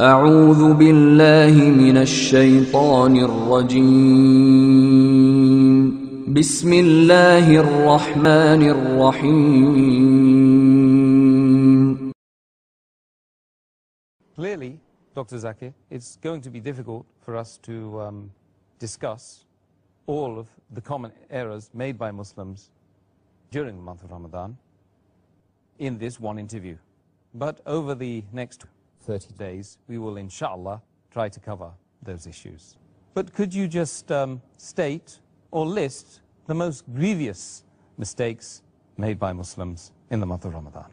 أعوذ بالله من الشيطان الرجيم بسم الله الرحمن الرحيم. Clearly, Dr. Zakir, it's going to be difficult for us to discuss all of the common errors made by Muslims during the month of Ramadan in this one interview. But over the next 30 days, we will, inshallah, try to cover those issues. But could you just state or list the most grievous mistakes made by Muslims in the month of Ramadan?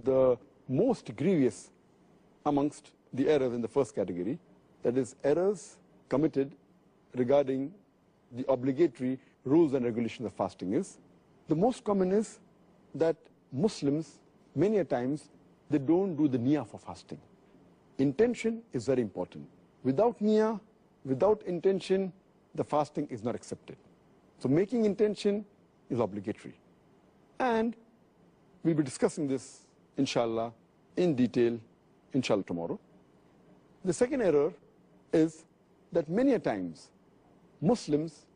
The most grievous amongst the errors in the first category, that is errors committed regarding the obligatory rules and regulations of fasting, is the most common is that Muslims many a times they don't do the niyyah for fasting. Intention is very important. Without niyyah, without intention, the fasting is not accepted. So making intention is obligatory. And we'll be discussing this, inshallah, in detail, inshallah, tomorrow. The second error is that many a times Muslims,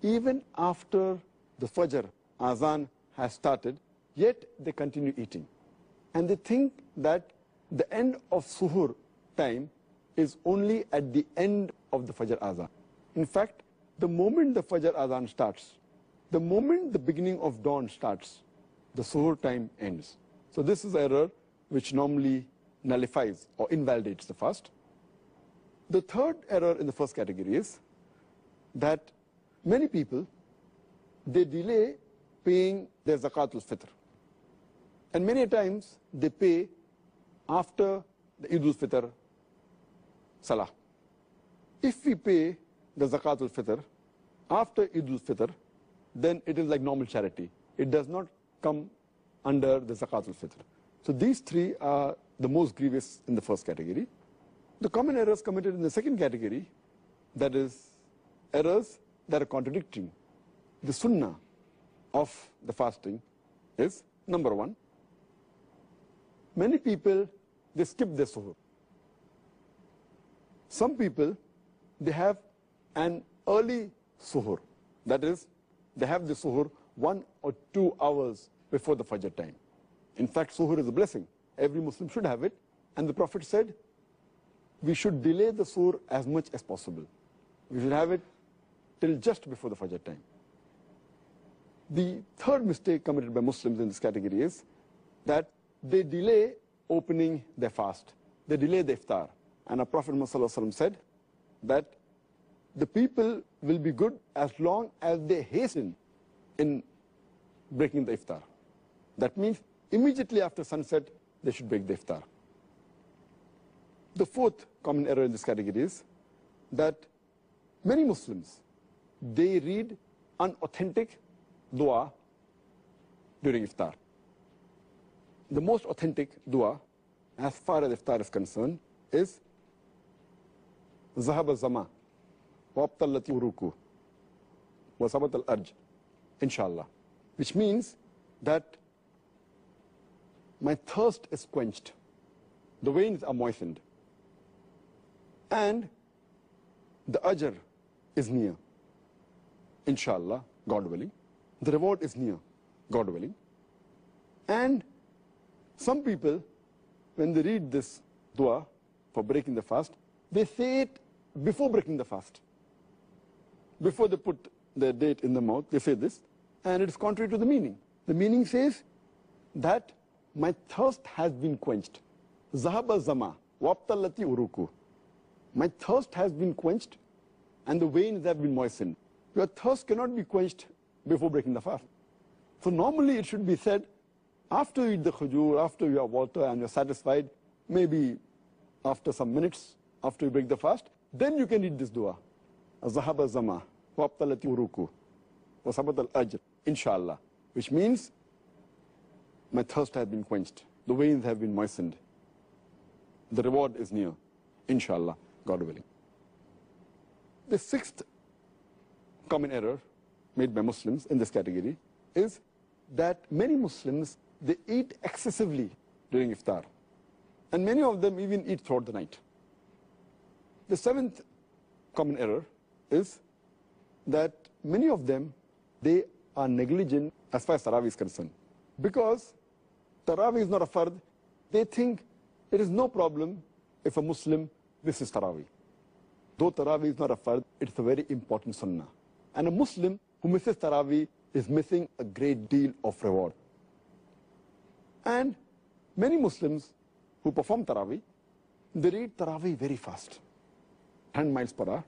even after the Fajr Azan has started, yet they continue eating. And they think that the end of suhoor time is only at the end of the Fajr Azan. In fact, the moment the Fajr Azan starts, the moment the beginning of dawn starts, the suhoor time ends. So this is error which normally nullifies or invalidates the fast. The third error in the first category is that many people, they delay paying their zakatul fitr. And many times they pay after the Eid al-Fitr Salah. If we pay the Zakatul Fitr after Eid al-Fitr, then it is like normal charity. It does not come under the Zakatul Fitr. So these three are the most grievous in the first category. The common errors committed in the second category, that is errors that are contradicting the sunnah of the fasting, is number one, many people, they skip their suhoor. Some people, they have an early suhoor. That is, they have the suhoor 1 or 2 hours before the Fajr time. In fact, suhoor is a blessing. Every Muslim should have it. And the Prophet said, we should delay the suhoor as much as possible. We should have it till just before the Fajr time. The third mistake committed by Muslims in this category is that they delay opening their fast. They delay the iftar. And our Prophet Muhammad said that the people will be good as long as they hasten in breaking the iftar. That means immediately after sunset, they should break the iftar. The fourth common error in this category is that many Muslims, they read unauthentic dua during iftar. The most authentic dua, as far as iftar is concerned, is Zahab al-Zama, wa abtallati uruku, wa sabat al-arj, inshallah. Which means that my thirst is quenched, the veins are moistened, and the ajr is near, inshallah, God willing. The reward is near, God willing. And some people, when they read this dua for breaking the fast, they say it before breaking the fast. Before they put their date in the mouth, they say this, and it is contrary to the meaning. The meaning says that my thirst has been quenched. Zahaba zama, wabtallati uruku. My thirst has been quenched, and the veins have been moistened. Your thirst cannot be quenched before breaking the fast. So normally it should be said, after you eat the khujur, after you have water and you're satisfied, maybe after some minutes, after you break the fast, then you can read this dua. Zahaba zama, wa abtallati uruku, wa sabat al-ajr, inshallah. Which means, my thirst has been quenched. The veins have been moistened. The reward is near, inshallah, God willing. The sixth common error made by Muslims in this category is that many Muslims, they eat excessively during iftar. And many of them even eat throughout the night. The seventh common error is that many of them, they are negligent as far as Tarawih is concerned. Because Tarawih is not a fard, they think it is no problem if a Muslim misses Tarawih. Though Tarawih is not a fard, it's a very important sunnah. And a Muslim who misses Tarawih is missing a great deal of reward. And many Muslims who perform Tarawih, they read Tarawih very fast, 10 miles per hour.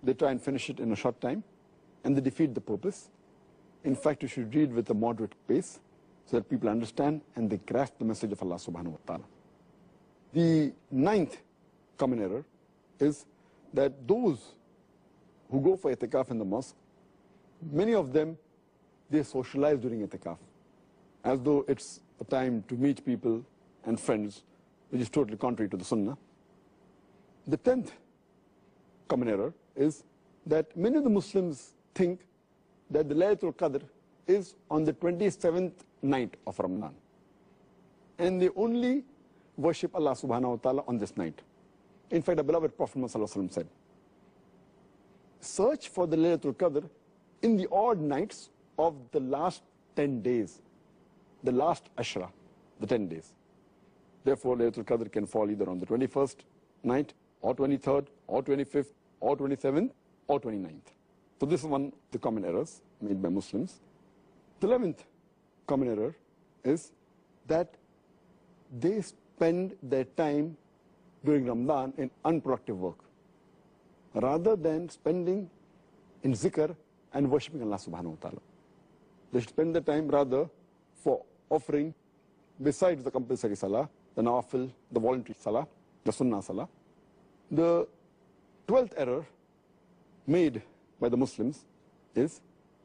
They try and finish it in a short time, and they defeat the purpose. In fact, you should read with a moderate pace so that people understand and they grasp the message of Allah subhanahu wa ta'ala. The ninth common error is that those who go for itikaf in the mosque, many of them, they socialize during itikaf, as though it's a time to meet people and friends, which is totally contrary to the sunnah. The 10th common error is that many of the Muslims think that the Laylatul Qadr is on the 27th night of Ramadan. And they only worship Allah subhanahu wa ta'ala on this night. In fact, the beloved Prophet Muhammad said, search for the Laylatul Qadr in the odd nights of the last 10 days, the last Ashra, the 10 days. Therefore, Laylatul Qadr can fall either on the 21st night, or 23rd, or 25th, or 27th, or 29th. So this is one of the common errors made by Muslims. The 11th common error is that they spend their time during Ramadan in unproductive work, rather than spending in zikr and worshipping Allah subhanahu wa ta'ala. They should spend their time rather for offering, besides the compulsory salah, the nawafil, the voluntary salah, the sunnah salah. The 12th error made by the Muslims is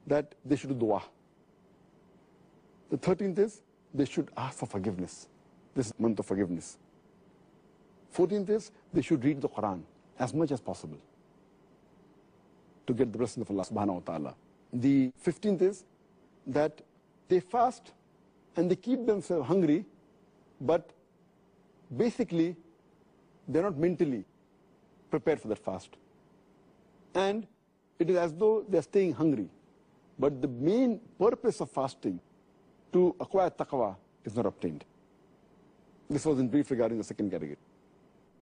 that they should do dua. The 13th is they should ask for forgiveness. This is month of forgiveness. 14th is they should read the Quran as much as possible to get the blessing of Allah subhanahu wa ta'ala. The 15th is that they fast and they keep themselves hungry, but basically they're not mentally prepared for that fast. And it is as though they're staying hungry. But the main purpose of fasting, to acquire taqwa, is not obtained. This was in brief regarding the second category.